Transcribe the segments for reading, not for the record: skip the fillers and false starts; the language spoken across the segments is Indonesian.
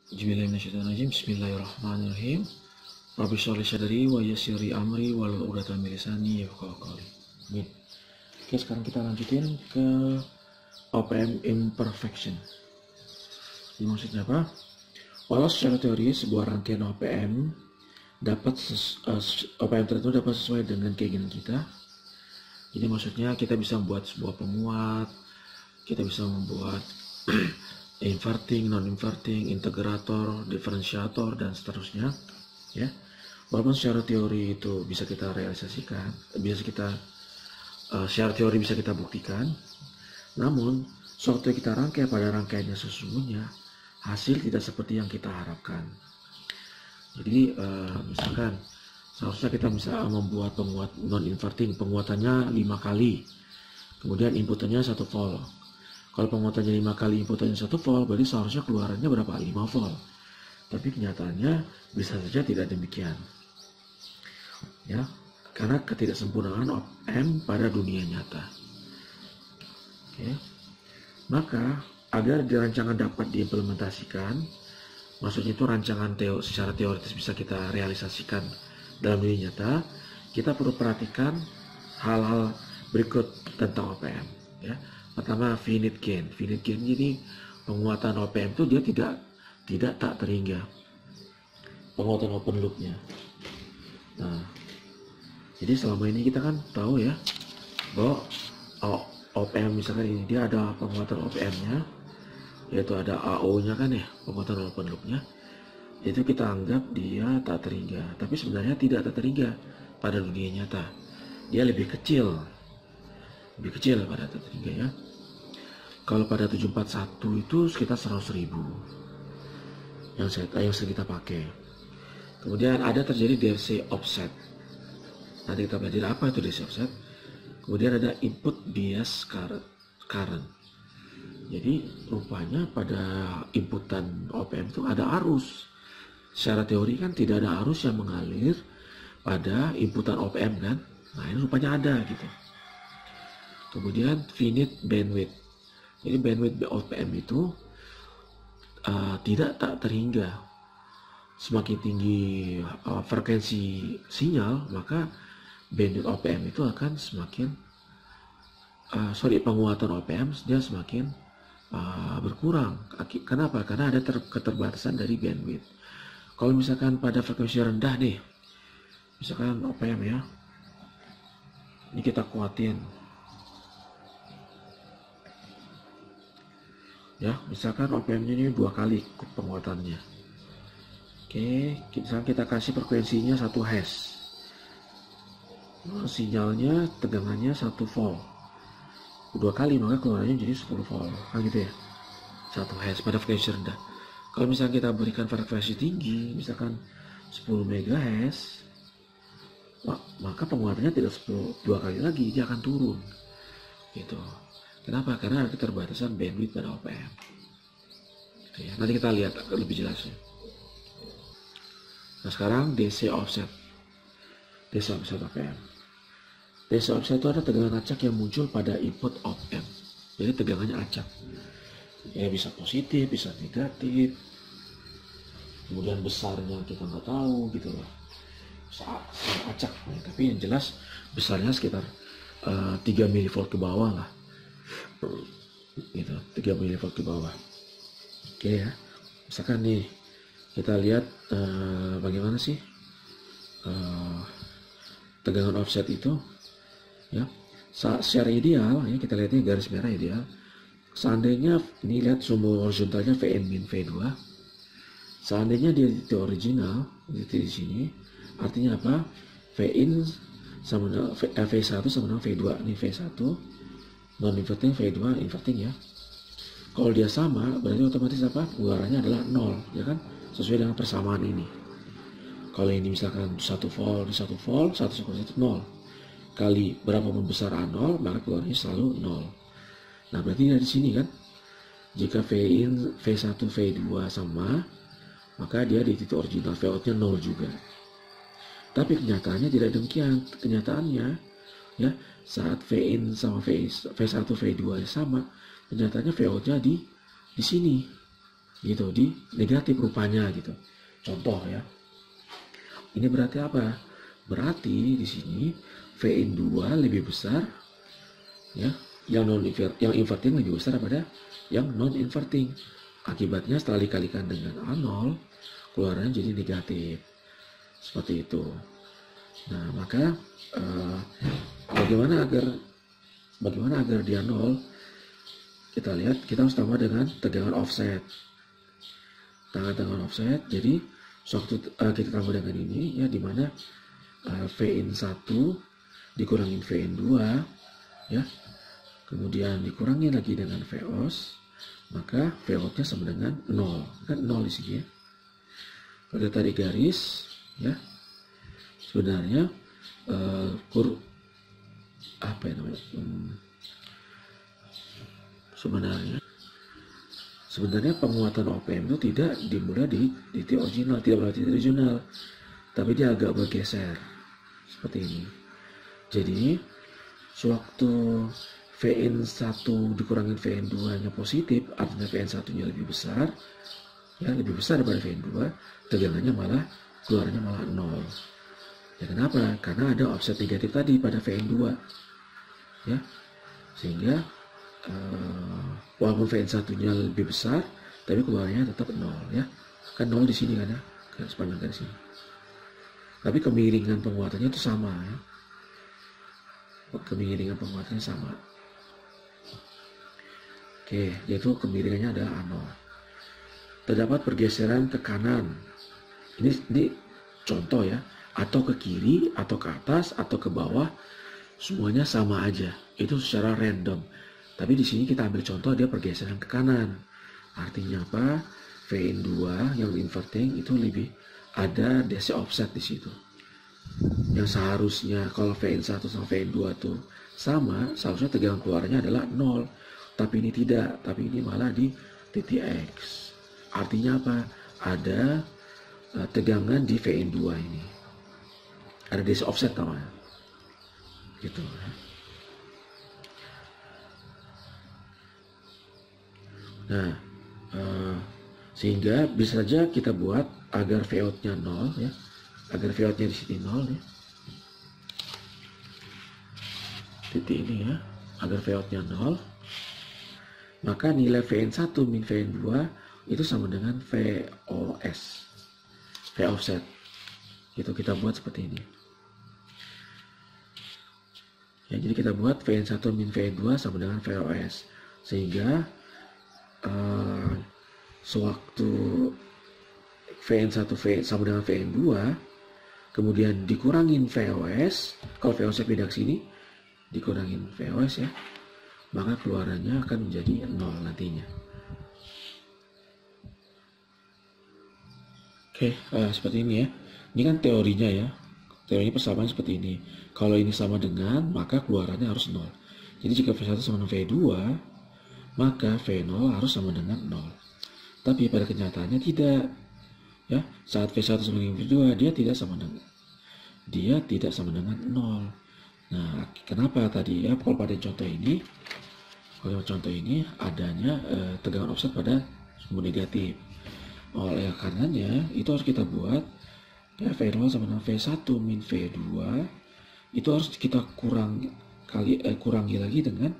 Bismillahirrahmanirrahim. Rabbi sholli sadri wa yassir li amri wahlul 'uqdatam min lisani yafqahu qawli. Amin. Oke, sekarang kita lanjutin ke OPM imperfection. Ini maksudnya apa? Walau secara teori sebuah rangkaian OPM OPM tertentu dapat sesuai dengan keinginan kita. Jadi maksudnya kita bisa membuat sebuah penguat, kita bisa membuat inverting, non-inverting, integrator, diferensiator, dan seterusnya, ya. Walaupun secara teori itu bisa kita realisasikan, secara teori bisa kita buktikan, namun suatu kita rangkai pada rangkaiannya sesungguhnya hasil tidak seperti yang kita harapkan. Jadi misalkan seharusnya kita bisa membuat penguat non-inverting, penguatannya 5 kali, kemudian inputannya 1 volt. Kalau penguatannya 5 kali, inputannya 1 volt, berarti seharusnya keluarannya berapa? 5 volt. Tapi kenyataannya bisa saja tidak demikian, ya, karena ketidaksempurnaan OPM pada dunia nyata. Oke. Maka agar rancangan dapat diimplementasikan, maksudnya itu rancangan secara teoritis bisa kita realisasikan dalam dunia nyata, kita perlu perhatikan hal-hal berikut tentang OPM, ya. Pertama, finite gain. Finite gain jadi penguatan OPM itu dia tidak tak terhingga, penguatan open loopnya. Nah, jadi selama ini kita kan tahu ya bahwa OPM misalkan ini dia ada penguatan OPM-nya, yaitu ada AO-nya kan ya, penguatan open loop-nya. Itu kita anggap dia tak terhingga, tapi sebenarnya tidak tak terhingga pada dunia nyata. Dia lebih kecil pada tak terhingga, ya. Kalau pada 741 itu sekitar 100.000 yang sering kita pakai. Kemudian ada terjadi DC offset. Nanti kita belajar apa itu DC offset. Kemudian ada input bias current. Jadi rupanya pada inputan OPM itu ada arus. Secara teori kan tidak ada arus yang mengalir pada inputan OPM kan. Nah, ini rupanya ada gitu. Kemudian finite bandwidth. Jadi bandwidth OPM itu tidak tak terhingga. Semakin tinggi frekuensi sinyal, maka bandwidth OPM itu akan semakin penguatan OPM dia semakin berkurang. Kenapa? Karena ada keterbatasan dari bandwidth. Kalau misalkan pada frekuensi rendah nih, misalkan OPM ya, ini kita kuatin, ya, misalkan OPM-nya ini 2 kali penguatannya. Oke, kita kasih frekuensinya 1 Hz. Sinyalnya tegangannya 1 volt. 2 kali maka keluarannya jadi 10 volt. Kan gitu ya. 1 Hz pada frekuensi rendah. Kalau misalkan kita berikan frekuensi tinggi, misalkan 10 MHz, maka penguatannya tidak 2 kali lagi, dia akan turun. Gitu. Kenapa? Karena ada keterbatasan bandwidth pada OPM. Gitu ya. Nanti kita lihat lebih jelasnya. Nah, sekarang DC offset OPM. DC offset itu ada tegangan acak yang muncul pada input OPM. Jadi tegangannya acak. Ya bisa positif, bisa negatif. Kemudian besarnya kita nggak tahu gitu loh. Acak. Nah, tapi yang jelas besarnya sekitar 3 mV ke bawah lah. Gitu, 3 mV ke bawah. Oke ya. Misalkan nih kita lihat bagaimana sih tegangan offset itu, ya. Secara ideal ya, kita lihat ini garis merah ideal. Seandainya ini lihat sumber horizontalnya Vn min V2, seandainya dia titik original di sini, artinya apa? Vin sama V1 sama dengan V2. Ini V1 non inverting, V2 inverting ya. Kalau dia sama berarti otomatis apa? Keluarannya adalah 0, ya kan? Sesuai dengan persamaan ini. Kalau ini misalkan 1 volt, 1 volt, 1/1 0. Kali berapa besar A0, maka keluarnya selalu 0. Nah, berarti dari sini kan, jika V1, V2 sama, maka dia di titik original, V-outnya 0 juga. Tapi kenyataannya tidak demikian. Kenyataannya, ya, saat V-in sama V1, V2 sama, kenyataannya V-outnya di sini. gitu, di negatif rupanya gitu. Contoh ya, ini berarti apa? Berarti di sini VN2 lebih besar ya, yang inverting lebih besar daripada yang non inverting. Akibatnya setelah dikalikan dengan A0, keluarannya jadi negatif. Seperti itu. Nah, maka bagaimana agar dia 0? Kita lihat, kita harus tambah dengan tegangan offset. Tegangan offset, jadi sewaktu kita tambah dengan ini ya, dimana VN1 dikurangin VN2 ya, kemudian dikurangi lagi dengan VOS, maka VOT-nya sama dengan 0. Kan 0 di sini ya. Kalau kita tarik garis ya, sebenarnya sebenarnya penguatan OPM itu tidak dimulai di titik original, tapi dia agak bergeser seperti ini. Jadi sewaktu VN1 dikurangin VN2 nya positif, artinya VN1 nya lebih besar ya, lebih besar daripada VN2, tegangannya malah keluarnya malah 0. Ya kenapa? Karena ada offset negatif tadi pada VN2 ya, sehingga walaupun VN1 nya lebih besar tapi keluarnya tetap 0 ya, kan 0 di sini kan ya, sepanjang garis ini. Tapi kemiringan penguatannya itu sama ya, kemiringan penguatannya sama. Oke, yaitu kemiringannya adalah A0. Terdapat pergeseran ke kanan. Ini contoh ya, atau ke kiri, atau ke atas, atau ke bawah, semuanya sama aja. Itu secara random. Tapi di sini kita ambil contoh dia pergeseran ke kanan. Artinya apa? VN2 yang inverting itu lebih ada DC offset di situ. Yang seharusnya kalau VN1 sama VN2 itu sama, seharusnya tegangan keluarnya adalah 0. Tapi ini tidak, tapi ini malah di titik X. Artinya apa? Ada tegangan di VN2 ini. Ada DC offset namanya. Gitu. Nah, sehingga bisa saja kita buat agar VO-nya 0 ya. Agar VO-nya di sini 0 ya. Titik ini ya, agar VO-nya 0. Maka nilai VN1 min VN2 itu sama dengan VOS, V offset. Itu kita buat seperti ini. Ya, jadi kita buat VN1 min VN2 sama dengan VOS. Sehingga sewaktu VN1 sama dengan VN2, kemudian dikurangin VOS, kalau VOS pindah ke sini, dikurangin VOS ya, maka keluarannya akan menjadi 0 nantinya. Oke, seperti ini ya. Ini kan teorinya ya. Teorinya persamaan seperti ini. Kalau ini sama dengan, maka keluarannya harus 0. Jadi jika V1 sama dengan V2, maka V0 harus sama dengan 0. Tapi pada kenyataannya tidak. Ya, saat V1 sama dengan V2, dia tidak sama dengan 0. Nah, kenapa tadi ya? Kalau pada contoh ini adanya tegangan offset pada sumbu negatif. Oleh karenanya itu harus kita buat ya, V0 sama dengan V1 min V2 itu harus kita kurangi lagi dengan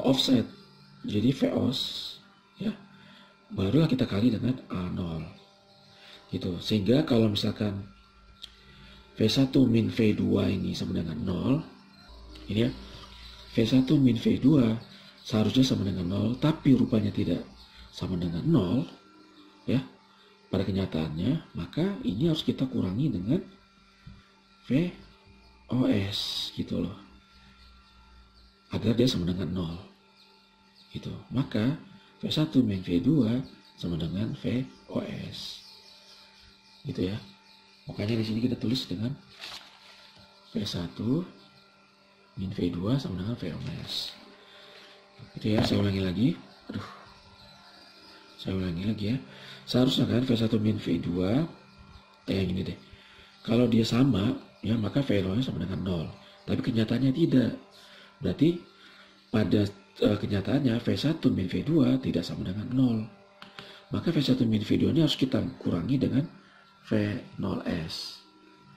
offset. Jadi VOS ya, barulah kita kali dengan A0 gitu. Sehingga kalau misalkan V1 min V2 ini sama dengan 0 ini ya, V1 min V2 seharusnya sama dengan 0, tapi rupanya tidak sama dengan 0 ya pada kenyataannya, maka ini harus kita kurangi dengan VOS gitu loh, agar dia sama dengan 0 gitu. Maka V1 min V2 sama dengan VOS gitu ya. Makanya di sini kita tulis dengan V1 min V2 sama dengan VOS. Itu ya, saya ulangi lagi. Ya. Seharusnya kan V1 min V2 kayak gini deh. Kalau dia sama, ya maka V0-nya sama dengan 0. Tapi kenyataannya tidak. Berarti pada kenyataannya V1 min V2 tidak sama dengan 0. Maka V1 min V2 ini harus kita kurangi dengan V0S.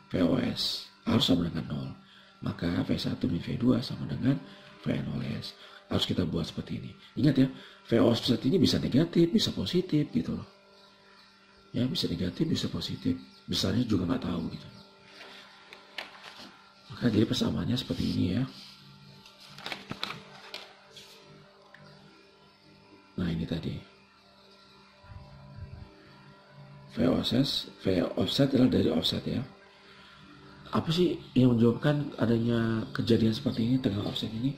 VOS harus sama dengan 0. Maka V1 min V2 sama dengan V0S. Harus kita buat seperti ini. Ingat ya, V offset ini bisa negatif, bisa positif gitu loh. Ya, bisa negatif, bisa positif. Besarnya juga nggak tahu gitu. Maka jadi persamaannya seperti ini ya. Nah ini tadi. V offset adalah dari offset ya. Apa sih yang menyebabkan adanya kejadian seperti ini tegangan offset ini?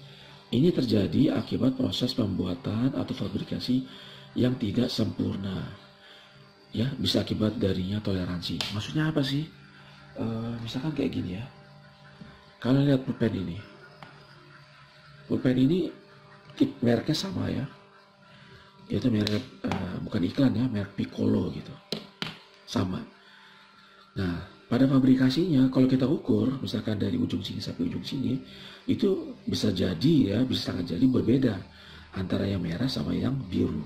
Ini terjadi akibat proses pembuatan atau fabrikasi yang tidak sempurna. Ya, bisa akibat darinya toleransi. Maksudnya apa sih? Misalkan kayak gini ya. Kalian lihat pulpen ini. Pulpen ini mereknya sama ya. Itu merek bukan iklan ya, merek Piccolo gitu. Sama. Nah, pada fabrikasinya kalau kita ukur misalkan dari ujung sini sampai ujung sini, itu bisa jadi ya, bisa sangat jadi berbeda antara yang merah sama yang biru.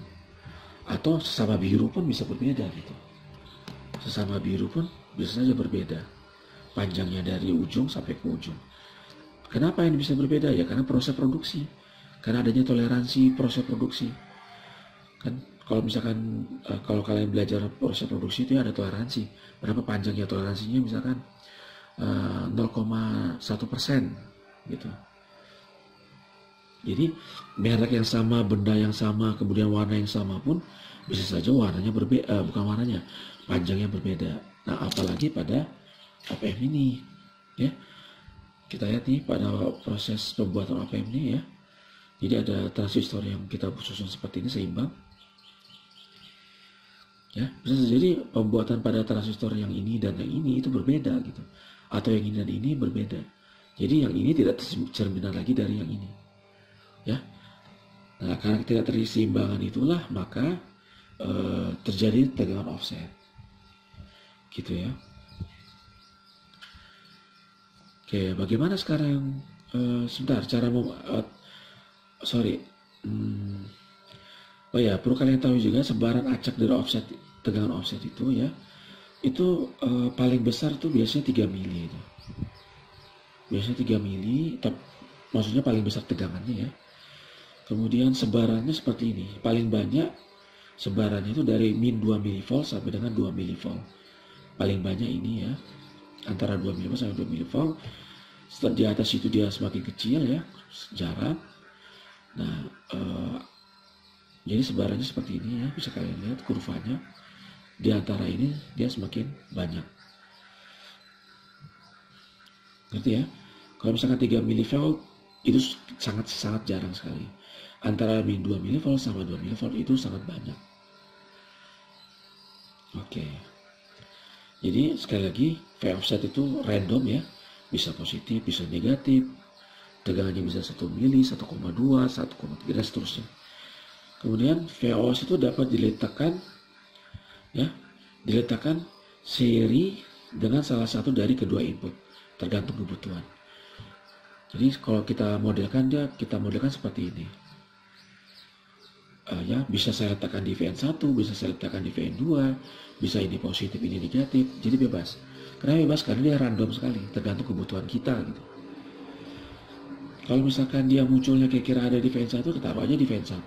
Atau sesama biru pun bisa berbeda gitu. Sesama biru pun bisa saja berbeda. Panjangnya dari ujung sampai ke ujung. Kenapa ini bisa berbeda? Ya karena proses produksi. Karena adanya toleransi proses produksi. Kan kalau misalkan kalau kalian belajar proses produksi itu ya ada toleransi. Berapa panjangnya toleransinya misalkan 0,1% gitu. Jadi merek yang sama, benda yang sama, kemudian warna yang sama pun bisa saja warnanya berbeda, bukan warnanya, panjangnya berbeda. Nah, apalagi pada APM ini, ya. Kita lihat nih pada proses pembuatan APM ini ya. Jadi ada transistor yang kita susun seperti ini seimbang. Ya, bisa jadi pembuatan pada transistor yang ini dan yang ini itu berbeda gitu. Atau yang ini dan ini berbeda. Jadi yang ini tidak tercerminkan lagi dari yang ini. Ya. Nah, karena tidak terseimbangan itulah maka terjadi tegangan offset. Gitu ya. Oke, bagaimana sekarang sebentar cara oh ya, perlu kalian tahu juga sebaran acak dari offset tegangan offset itu ya. Itu paling besar tuh biasanya 3 mili itu. Biasanya 3 mili, maksudnya paling besar tegangannya ya. Kemudian sebarannya seperti ini. Paling banyak sebarannya itu dari min 2 mV sampai dengan 2 mV. Paling banyak ini ya. Antara 2 mV sampai 2 mV. Setelah di atas itu dia semakin kecil ya, jarak. Nah, jadi sebarannya seperti ini ya. Bisa kalian lihat kurvanya. Di antara ini dia semakin banyak. Ngerti ya? Kalau misalkan 3 mV itu sangat jarang sekali. Antara min 2 mV sama 2 mV itu sangat banyak. Oke. Jadi sekali lagi V offset itu random ya. Bisa positif, bisa negatif. Tegangannya bisa 1 mili, 1,2, 1,3 dan seterusnya. Kemudian VOS itu dapat diletakkan seri dengan salah satu dari kedua input, tergantung kebutuhan. Jadi kalau kita modelkan seperti ini. Ya, bisa saya letakkan di VN1, bisa saya letakkan di VN2, bisa ini positif, ini negatif. Jadi bebas. Kenapa bebas? Karena dia random sekali, tergantung kebutuhan kita gitu. Kalau misalkan dia munculnya kira-kira ada di VN1, kita taruh aja di VN1.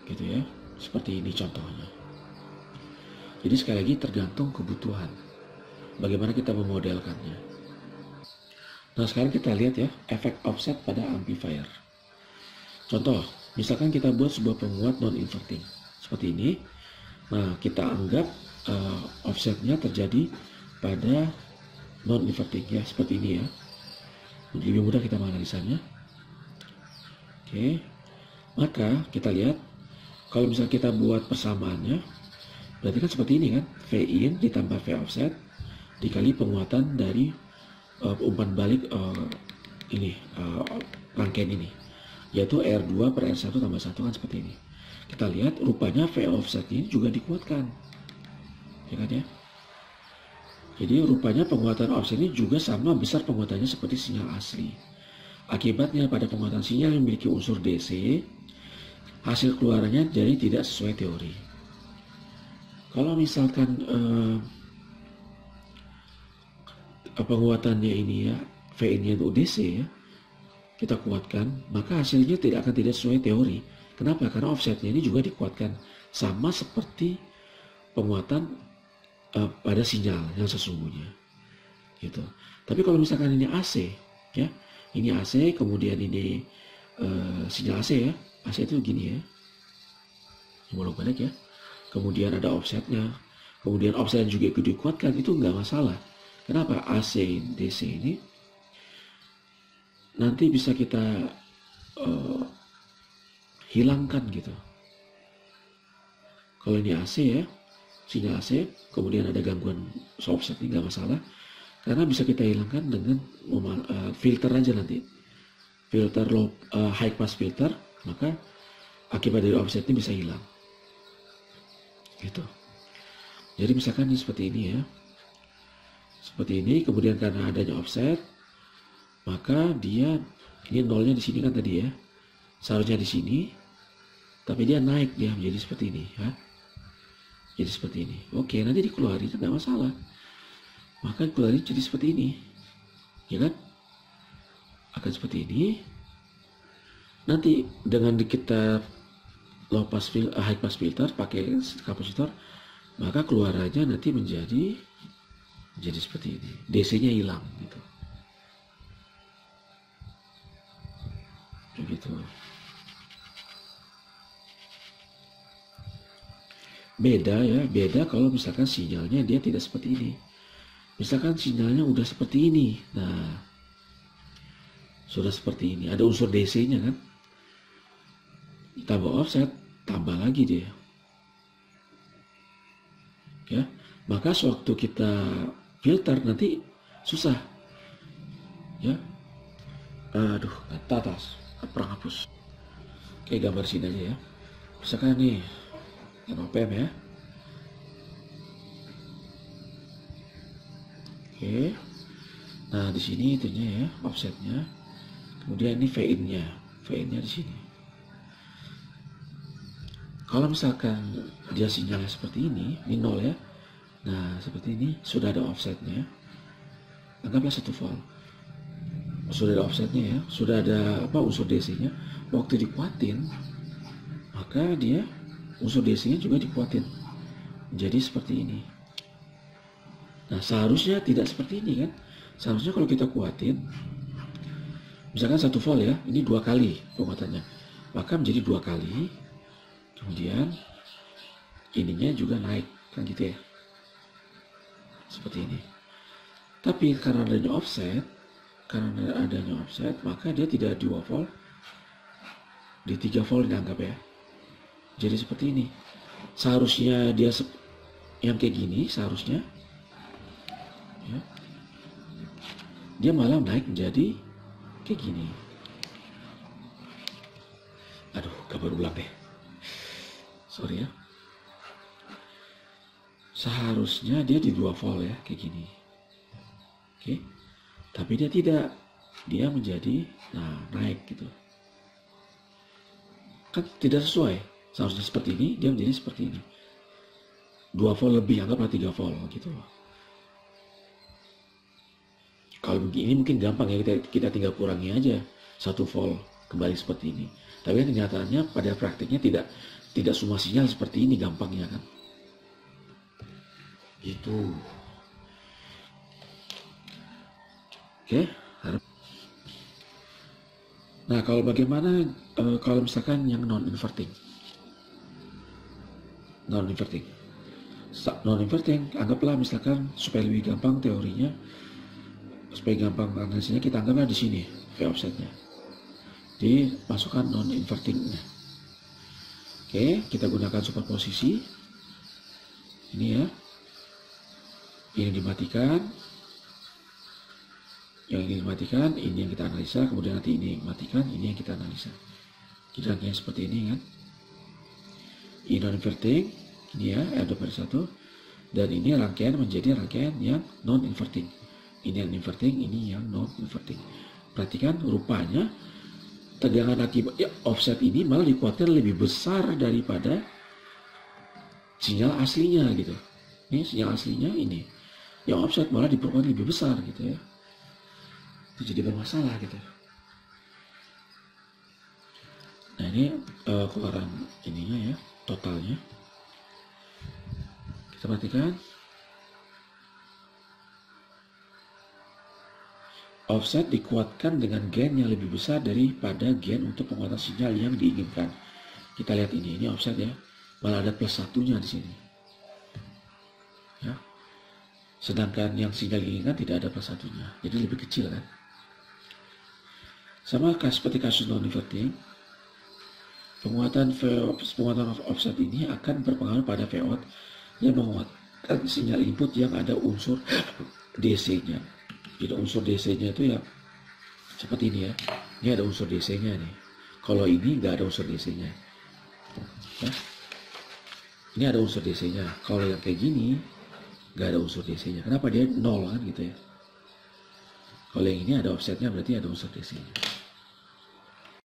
Gitu ya. Seperti ini contohnya. Jadi sekali lagi tergantung kebutuhan. Bagaimana kita memodelkannya. Nah sekarang kita lihat ya, efek offset pada amplifier. Contoh, misalkan kita buat sebuah penguat non-inverting. Seperti ini. Nah kita anggap offsetnya terjadi pada non-inverting ya, seperti ini ya. Lebih mudah kita menganalisanya. Oke. Maka kita lihat, kalau misalnya kita buat persamaannya, berarti kan seperti ini kan, V in ditambah V offset dikali penguatan dari umpan balik rangkaian ini, yaitu R2 per R1 tambah 1 kan seperti ini. Kita lihat rupanya V offset ini juga dikuatkan, ya kan ya. Jadi rupanya penguatan offset ini juga sama besar penguatannya seperti sinyal asli. Akibatnya pada penguatan sinyal yang memiliki unsur DC, hasil keluarannya jadi tidak sesuai teori. Kalau misalkan penguatannya ini ya, VN-nya UDC ya, kita kuatkan, maka hasilnya tidak sesuai teori. Kenapa? Karena offsetnya ini juga dikuatkan sama seperti penguatan pada sinyal yang sesungguhnya, gitu. Tapi kalau misalkan ini AC, ya, ini AC, kemudian ini sinyal AC ya, AC itu gini ya, bolak-balik ya. Kemudian ada offsetnya, kemudian offset juga dikuatkan, itu nggak masalah. Kenapa? AC DC ini nanti bisa kita hilangkan gitu. Kalau ini AC ya, sinyal AC, kemudian ada gangguan offset ini nggak masalah, karena bisa kita hilangkan dengan filter aja nanti, filter high pass filter, maka akibat dari offset ini bisa hilang, gitu. Jadi misalkan ini seperti ini ya, seperti ini, kemudian karena adanya offset, maka dia ini nolnya di sini kan tadi ya, seharusnya di sini, tapi dia naik dia menjadi seperti ini ya, jadi seperti ini. Oke, nanti dikeluarin nggak masalah, maka dikeluarin jadi seperti ini, ya kan? Akan seperti ini. Nanti dengan kita high pass filter pakai kapasitor, maka keluarannya nanti menjadi seperti ini, DC-nya hilang gitu. Begitu. Beda ya, beda kalau misalkan sinyalnya dia tidak seperti ini. Misalkan sinyalnya udah seperti ini, nah sudah seperti ini, ada unsur DC-nya kan, tambah offset, tambah lagi dia, ya. Maka sewaktu kita filter nanti susah, ya. Aduh, atas, perang hapus. Oke, gambar sini aja ya. Misalkan nih, NOPM ya. Oke. Nah, di sini itunya ya, offsetnya. Kemudian ini VIN-nya di sini. Kalau misalkan dia sinyalnya seperti ini 0 ya. Nah, seperti ini sudah ada offsetnya. Anggaplah 1 volt. Sudah ada offsetnya ya, sudah ada unsur DC-nya. Waktu dikuatin, maka dia unsur DC-nya juga dikuatin. Jadi seperti ini. Nah, seharusnya tidak seperti ini kan. Seharusnya kalau kita kuatin, misalkan 1 volt ya, ini 2 kali penguatannya, maka menjadi 2 kali. Kemudian ininya juga naik kan gitu ya, seperti ini. Tapi karena adanya offset, maka dia tidak 2 volt, di 3 volt dianggap ya. Jadi seperti ini. Seharusnya dia yang kayak gini, seharusnya ya, dia malah naik menjadi kayak gini. Aduh, gambar ulang deh, sorry ya. Seharusnya dia di 2 volt ya, kayak gini. Oke. Tapi dia tidak, dia menjadi naik gitu. Kan tidak sesuai. Seharusnya seperti ini, dia menjadi seperti ini. 2 volt lebih, anggaplah 3 volt gitu. Kalau begini mungkin gampang ya, kita tinggal kurangi aja 1 volt kembali seperti ini. Tapi kan kenyataannya pada praktiknya tidak semua sinyal seperti ini gampangnya kan. Gitu. Oke, nah kalau bagaimana kalau misalkan yang non-inverting, anggaplah misalkan supaya lebih gampang teorinya, supaya gampang analisisnya, kita anggaplah di sini V offsetnya, dimasukkan non-invertingnya. Oke, kita gunakan superposisi ini ya, ini dimatikan. Yang ini dimatikan, ini yang kita analisa, kemudian nanti ini yang dimatikan, ini yang kita analisa. Kita rangkaian seperti ini kan. Ini non-inverting, ini ya, R2/1, dan ini rangkaian menjadi rangkaian yang non-inverting. Ini yang inverting, ini yang non-inverting. Perhatikan rupanya tegangan akibat offset ini malah dikuatkan lebih besar daripada sinyal aslinya gitu. Ini sinyal aslinya ini. Yang offset malah diperlukan lebih besar gitu ya. Itu jadi bermasalah gitu. Nah ini keluaran ininya ya, totalnya. Kita perhatikan. Offset dikuatkan dengan gain yang lebih besar daripada gain untuk penguatan sinyal yang diinginkan. Kita lihat ini offset ya. Malah ada plus satunya di sini. Ya. Sedangkan yang sinyal diinginkan tidak ada plus satunya. Jadi lebih kecil kan. Sama seperti kasus non-inverting. Penguatan offset ini akan berpengaruh pada Vout yang menguatkan sinyal input yang ada unsur DC-nya. Jadi unsur DC-nya itu ya seperti ini ya. Ini ada unsur DC-nya nih. Kalau ini nggak ada unsur DC-nya. Ya. Ini ada unsur DC-nya. Kalau yang kayak gini nggak ada unsur DC-nya. Kenapa dia nol kan gitu ya? Kalau yang ini ada offsetnya berarti ada unsur DC-nya.